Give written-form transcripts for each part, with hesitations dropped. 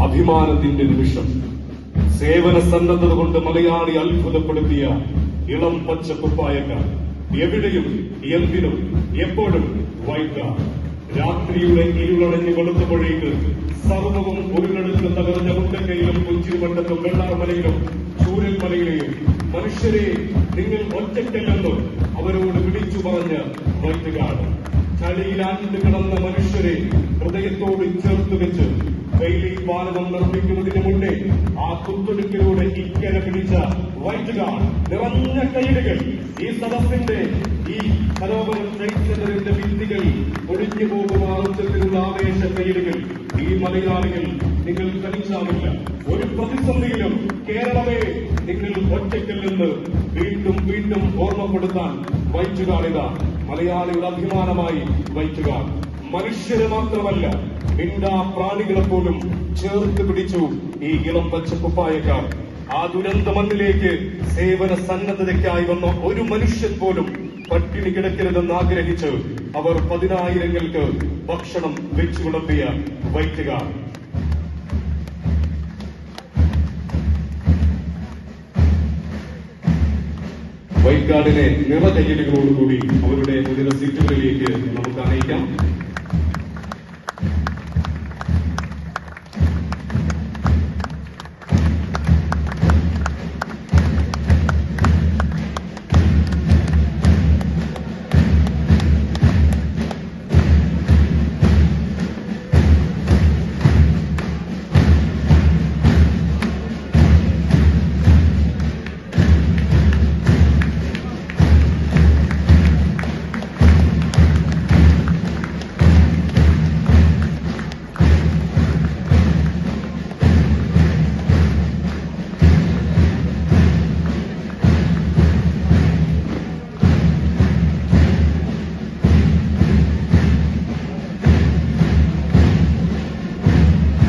അഭിമാനത്തിന്റെ നിമിഷം. സേവന സന്നദ്ധത കൊണ്ട് മലയാളി അത്ഭുതപ്പെടുത്തിയ ഇളം പച്ച കുപ്പായക്കാർ. എവിടെയും എന്തിനും എപ്പോഴും വൈകാർ. രാത്രിയുടെ ഇരുളടഞ്ഞു വെളുത്തപ്പോഴേക്ക് സർവവും ഒരിടത്ത് തകർന്ന മുണ്ടക്കയിലും കൊച്ചിരുമണ്ടത്തും വെള്ളാർമലയിലും ചൂരൽമലയിലെയും മനുഷ്യരെ നിങ്ങൾ ഒറ്റയ്ക്കല്ലെന്ന് അവരോട് വിളിച്ചു പറഞ്ഞ വൈറ്റുകാട്. ചളിയിലാണ്ട് കിടന്ന മനുഷ്യരെ ഹൃദയത്തോട് ചേർത്ത് വെച്ച് വെയിലി പാലകം നിർമ്മിക്കുന്നതിന് മുന്നേ ആ കുത്തൊടുക്കിലൂടെ ഇക്കരെ പിടിച്ച വൈറ്റുകാട്. നിറഞ്ഞ കൈലുകൾ. ഈ സദസ്സിന്റെ ഈ സരോവരം ചൈത്യത്തിന്റെ ഭിത്തികൾ ഒഴിഞ്ഞു പോകുന്ന ഉച്ചത്തിലുള്ള ആവേശ കൈലുകൾ. ഈ മലയാളികൾ നിങ്ങൾ തനിച്ചാവില്ല. ഒരു പ്രതിസന്ധിയിലും കേരളമേ നിങ്ങൾ ഒറ്റയ്ക്കല്ലെന്ന് വീണ്ടും വീണ്ടും ഓർമ്മപ്പെടുത്താൻ വൈറ്റുകാടിത മലയാളിയുടെ അഭിമാനമായി വൈറ്റുകാർ. മനുഷ്യരെ മാത്രമല്ല, മിണ്ടാ പ്രാണികളെ പോലും ചേർത്ത് പിടിച്ചു ഈ ഇളം പച്ചക്കുപ്പായക്കാർ. ആ ദുരന്ത മണ്ണിലേക്ക് സേവന സന്നദ്ധതയ്ക്കായി വന്ന ഒരു മനുഷ്യൻ പോലും പട്ടിണി കിടക്കരുതെന്ന് ആഗ്രഹിച്ച് അവർ 10,000-ങ്ങൾക്ക് ഭക്ഷണം വെച്ചു വിളമ്പിയ വൈറ്റുകാർ. വൈറ്റ്കാർഡിനെ നിറകയ്യലുകളോടുകൂടി അവരുടെ മുതിർന്ന സീറ്റുകളിലേക്ക് നമുക്ക് അനയിക്കാം.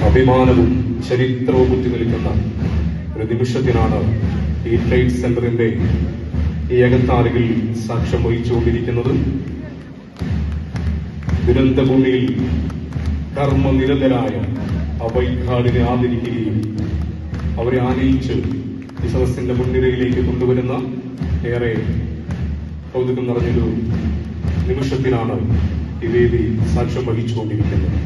അഭിമാനവും ചരിത്രവും കുത്തിനിൽക്കുന്ന ഒരു നിമിഷത്തിനാണ് ഈ ട്രേഡ് സെന്ററിന്റെ ഈ അകത്താലുകൾ സാക്ഷ്യം വഹിച്ചുകൊണ്ടിരിക്കുന്നത്. ദുരന്തഭൂമിയിൽ കർമ്മനിരതരായ വൈറ്റ്കാർഡിനെ ആദരിക്കുകയും അവരെ ആനയിച്ച് ഈ സദസ്സിന്റെ മുൻനിരയിലേക്ക് കൊണ്ടുവരുന്ന ഏറെ കൗതുകം നിറഞ്ഞൊരു നിമിഷത്തിനാണ് ഈ വേദി സാക്ഷ്യം വഹിച്ചുകൊണ്ടിരിക്കുന്നത്.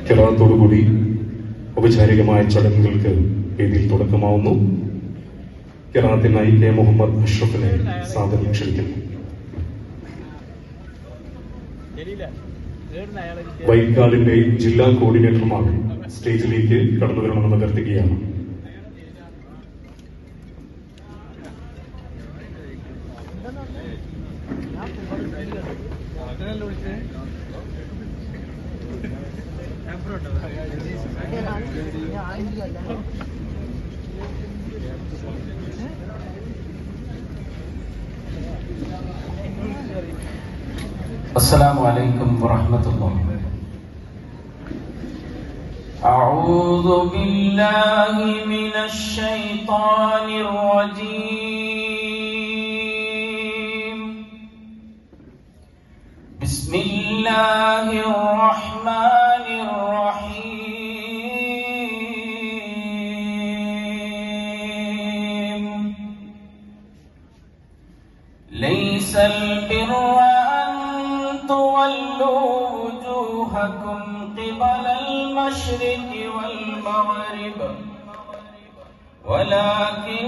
കേരളത്തോടുകൂടി ഔപചാരികമായ ചടങ്ങുകൾക്ക് വേദിയിൽ തുടക്കമാവുന്നു. കേരളത്തിനായി കെ മുഹമ്മദ് അഷ്റഫിനെ സാദരം ക്ഷണിക്കുന്നു. വൈറ്റ്കാർഡിന്റെ ജില്ലാ കോർഡിനേറ്റർമാർ സ്റ്റേജിലേക്ക് കടന്നുവരണമെന്ന് അഭ്യർത്ഥിക്കുകയാണ്. السلام عليكم ورحمة الله. أعوذ بالله من الشيطان الرجيم. بسم الله الرحمن الرحيم. ليس البر تولوا وجوهكم قبل المشرق والمغرب ولكن